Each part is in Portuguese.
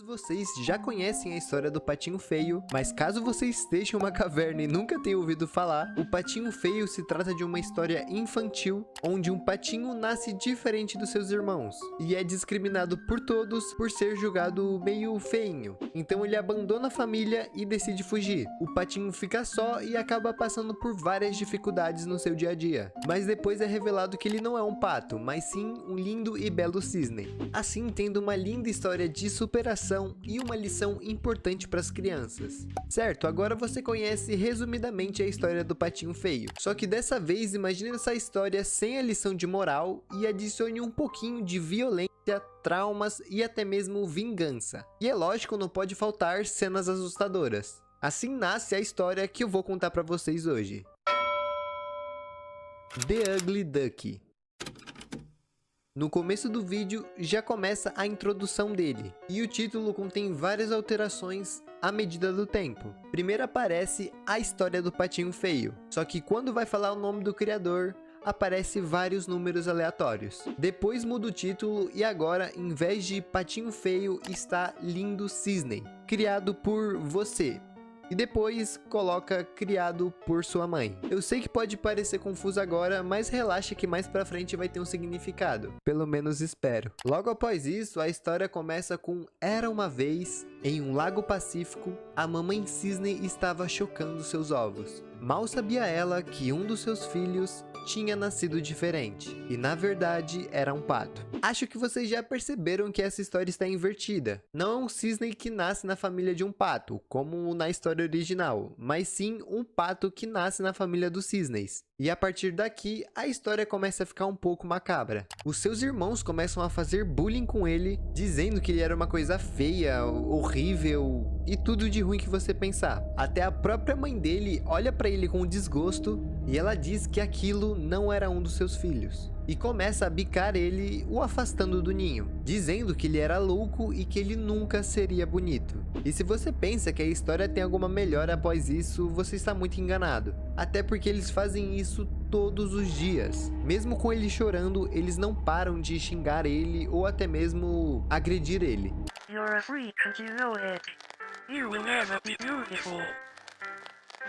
Vocês já conhecem a história do Patinho Feio, mas caso você esteja em uma caverna e nunca tenha ouvido falar, o Patinho Feio se trata de uma história infantil, onde um patinho nasce diferente dos seus irmãos, e é discriminado por todos por ser julgado meio feinho. Então ele abandona a família e decide fugir. O patinho fica só e acaba passando por várias dificuldades no seu dia a dia. Mas depois é revelado que ele não é um pato, mas sim um lindo e belo cisne. Assim, tendo uma linda história de superação e uma lição importante para as crianças. Certo, agora você conhece resumidamente a história do Patinho Feio. Só que dessa vez, imagine essa história sem a lição de moral e adicione um pouquinho de violência, traumas e até mesmo vingança. E é lógico, não pode faltar cenas assustadoras. Assim nasce a história que eu vou contar para vocês hoje. The Ugly Ducky. No começo do vídeo já começa a introdução dele, e o título contém várias alterações à medida do tempo. Primeiro aparece a história do Patinho Feio, só que quando vai falar o nome do criador, aparece vários números aleatórios. Depois muda o título e agora, em vez de Patinho Feio, está Lindo Cisne, criado por você. E depois coloca criado por sua mãe. Eu sei que pode parecer confuso agora, mas relaxa que mais pra frente vai ter um significado. Pelo menos espero. Logo após isso, a história começa com: era uma vez, em um lago pacífico, a mamãe cisne estava chocando seus ovos. Mal sabia ela que um dos seus filhos tinha nascido diferente, e na verdade era um pato. Acho que vocês já perceberam que essa história está invertida. Não é um cisne que nasce na família de um pato, como na história original, mas sim um pato que nasce na família dos cisnes. E a partir daqui, a história começa a ficar um pouco macabra. Os seus irmãos começam a fazer bullying com ele, dizendo que ele era uma coisa feia, horrível e tudo de ruim que você pensar. Até a própria mãe dele olha pra ele com desgosto e ela diz que aquilo não era um dos seus filhos. E começa a bicar ele, o afastando do ninho, dizendo que ele era louco e que ele nunca seria bonito. E se você pensa que a história tem alguma melhora após isso, você está muito enganado. Até porque eles fazem isso todos os dias. Mesmo com ele chorando, eles não param de xingar ele ou até mesmo agredir ele. You're a freak and you know it. You will never be beautiful.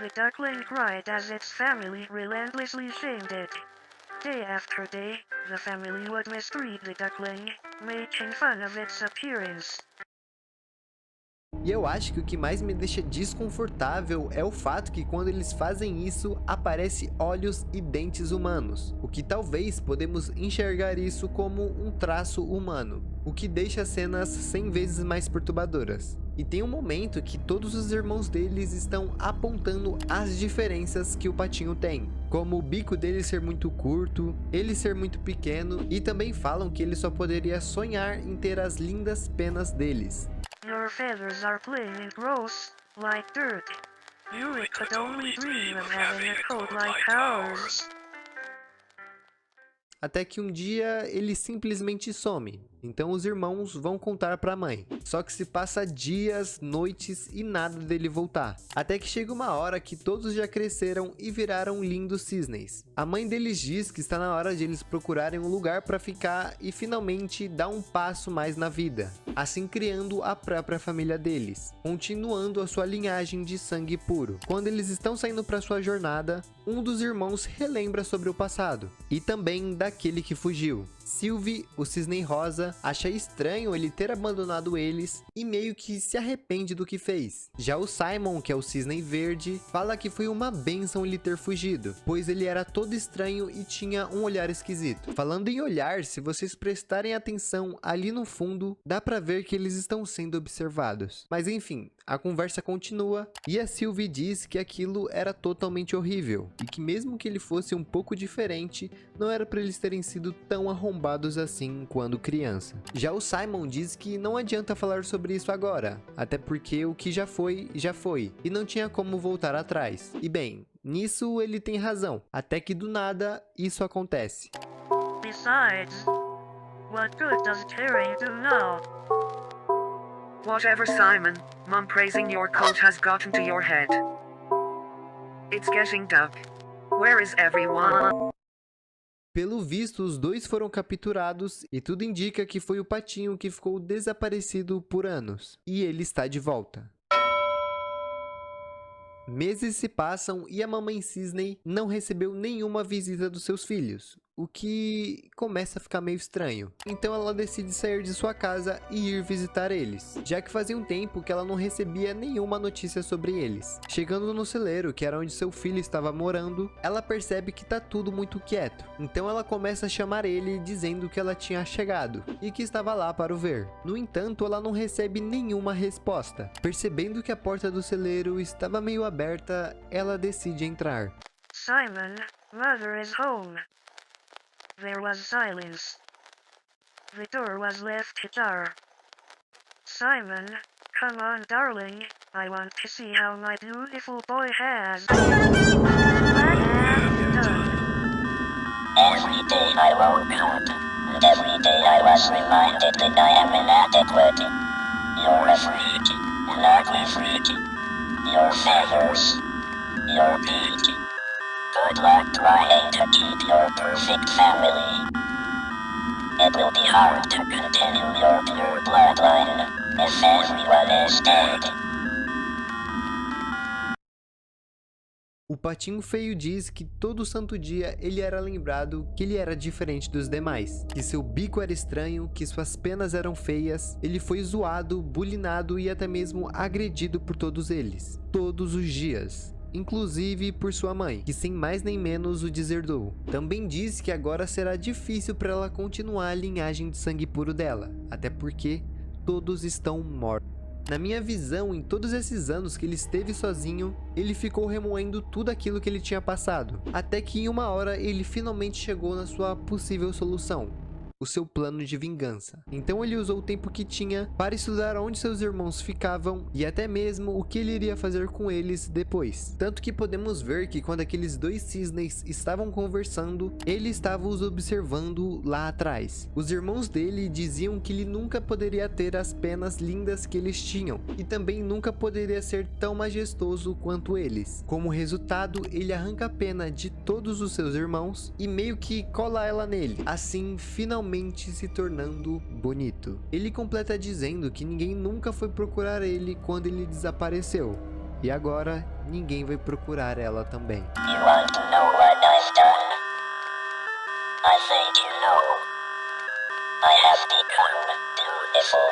The duckling cried as its family relentlessly shamed it. Day after day, the family would mistreat the duckling, making fun of its appearance. E eu acho que o que mais me deixa desconfortável é o fato que quando eles fazem isso, aparece olhos e dentes humanos, o que talvez podemos enxergar isso como um traço humano, o que deixa as cenas 100 vezes mais perturbadoras. E tem um momento que todos os irmãos deles estão apontando as diferenças que o patinho tem, como o bico dele ser muito curto, ele ser muito pequeno, e também falam que ele só poderia sonhar em ter as lindas penas deles. Your feathers are plain and gross, like dirt. You could only dream of having a coat like ours. Até que um dia ele simplesmente some. Então os irmãos vão contar para a mãe. Só que se passa dias, noites e nada dele voltar. Até que chega uma hora que todos já cresceram e viraram lindos cisnes. A mãe deles diz que está na hora de eles procurarem um lugar para ficar e finalmente dar um passo mais na vida. Assim criando a própria família deles, continuando a sua linhagem de sangue puro. Quando eles estão saindo para sua jornada, um dos irmãos relembra sobre o passado e também daquele que fugiu. Sylvie, o cisne rosa, acha estranho ele ter abandonado eles e meio que se arrepende do que fez. Já o Simon, que é o cisne verde, fala que foi uma bênção ele ter fugido, pois ele era todo estranho e tinha um olhar esquisito. Falando em olhar, se vocês prestarem atenção ali no fundo, dá pra ver que eles estão sendo observados. Mas enfim, a conversa continua e a Sylvie diz que aquilo era totalmente horrível e que mesmo que ele fosse um pouco diferente, não era para eles terem sido tão arrombados assim quando criança. Já o Simon diz que não adianta falar sobre isso agora, até porque o que já foi e não tinha como voltar atrás. E bem, nisso ele tem razão, até que do nada isso acontece. Besides, what good does caring do now? Whatever, Simon, Mum praising your coat has gotten to your head. It's getting dark. Where is everyone? Pelo visto, os dois foram capturados e tudo indica que foi o patinho que ficou desaparecido por anos. E ele está de volta. Meses se passam e a mamãe Cisne não recebeu nenhuma visita dos seus filhos, o que começa a ficar meio estranho. Então ela decide sair de sua casa e ir visitar eles, já que fazia um tempo que ela não recebia nenhuma notícia sobre eles. Chegando no celeiro, que era onde seu filho estava morando, ela percebe que tá tudo muito quieto. Então ela começa a chamar ele dizendo que ela tinha chegado e que estava lá para o ver. No entanto, ela não recebe nenhuma resposta. Percebendo que a porta do celeiro estava meio aberta, ela decide entrar. Simon, mother is home. There was silence. The door was left ajar. Simon, come on darling, I want to see how my beautiful boy has. Done. Every day I woke up, and every day I was reminded that I am inadequate. You're a freak, an ugly freak. Your feathers, your beak. Good luck trying to keep your perfect family. It will be hard to continue your pure bloodline if everyone is dead. O Patinho Feio diz que todo santo dia ele era lembrado que ele era diferente dos demais, que seu bico era estranho, que suas penas eram feias, ele foi zoado, bulinado e até mesmo agredido por todos eles, todos os dias. Inclusive por sua mãe, que sem mais nem menos o deserdou. Também diz que agora será difícil para ela continuar a linhagem de sangue puro dela, até porque todos estão mortos. Na minha visão, em todos esses anos que ele esteve sozinho, ele ficou remoendo tudo aquilo que ele tinha passado, até que em uma hora ele finalmente chegou na sua possível solução. O seu plano de vingança. Então ele usou o tempo que tinha para estudar onde seus irmãos ficavam e até mesmo o que ele iria fazer com eles depois. Tanto que podemos ver que quando aqueles dois cisnes estavam conversando, ele estava os observando lá atrás. Os irmãos dele diziam que ele nunca poderia ter as penas lindas que eles tinham e também nunca poderia ser tão majestoso quanto eles. Como resultado, ele arranca a pena de todos os seus irmãos e meio que cola ela nele. Assim, finalmente se tornando bonito. Ele completa dizendo que ninguém nunca foi procurar ele quando ele desapareceu. E agora, ninguém vai procurar ela também. You want to know what I've done? I think you know. I have become beautiful.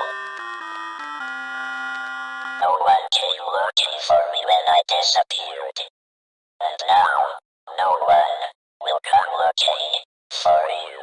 No one came looking for me when I disappeared. And now, no one will come looking for you.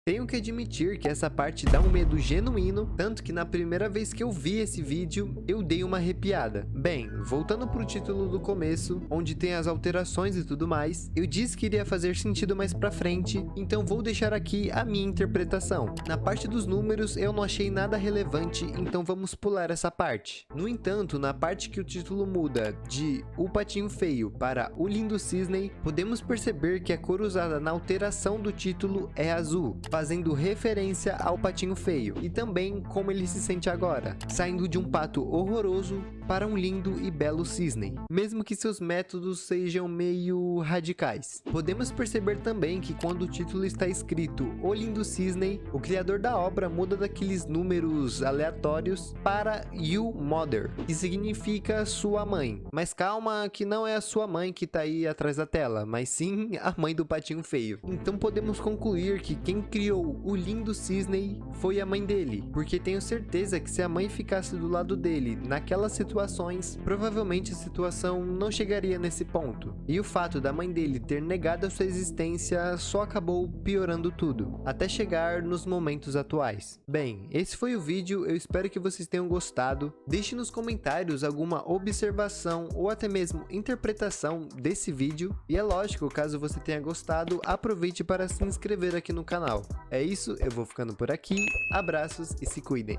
Tenho que admitir que essa parte dá um medo genuíno, tanto que na primeira vez que eu vi esse vídeo, eu dei uma arrepiada. Bem, voltando pro título do começo, onde tem as alterações e tudo mais, eu disse que iria fazer sentido mais pra frente, então vou deixar aqui a minha interpretação. Na parte dos números, eu não achei nada relevante, então vamos pular essa parte. No entanto, na parte que o título muda de O Patinho Feio para O Lindo Cisne, podemos perceber que a cor usada na alteração do título é azul, fazendo referência ao Patinho Feio e também como ele se sente agora, saindo de um pato horroroso para um lindo e belo cisne, mesmo que seus métodos sejam meio radicais. Podemos perceber também que quando o título está escrito O Lindo Cisne, o criador da obra muda daqueles números aleatórios para You Mother, que significa sua mãe. Mas calma que não é a sua mãe que tá aí atrás da tela, mas sim a mãe do Patinho Feio. Então podemos concluir que quem criou o Lindo Cisne foi a mãe dele, porque tenho certeza que se a mãe ficasse do lado dele naquelas situações, provavelmente a situação não chegaria nesse ponto. E o fato da mãe dele ter negado a sua existência só acabou piorando tudo, até chegar nos momentos atuais. Bem, esse foi o vídeo, eu espero que vocês tenham gostado. Deixe nos comentários alguma observação ou até mesmo interpretação desse vídeo. E é lógico, caso você tenha gostado, aproveite para se inscrever aqui no canal. É isso, eu vou ficando por aqui, abraços e se cuidem.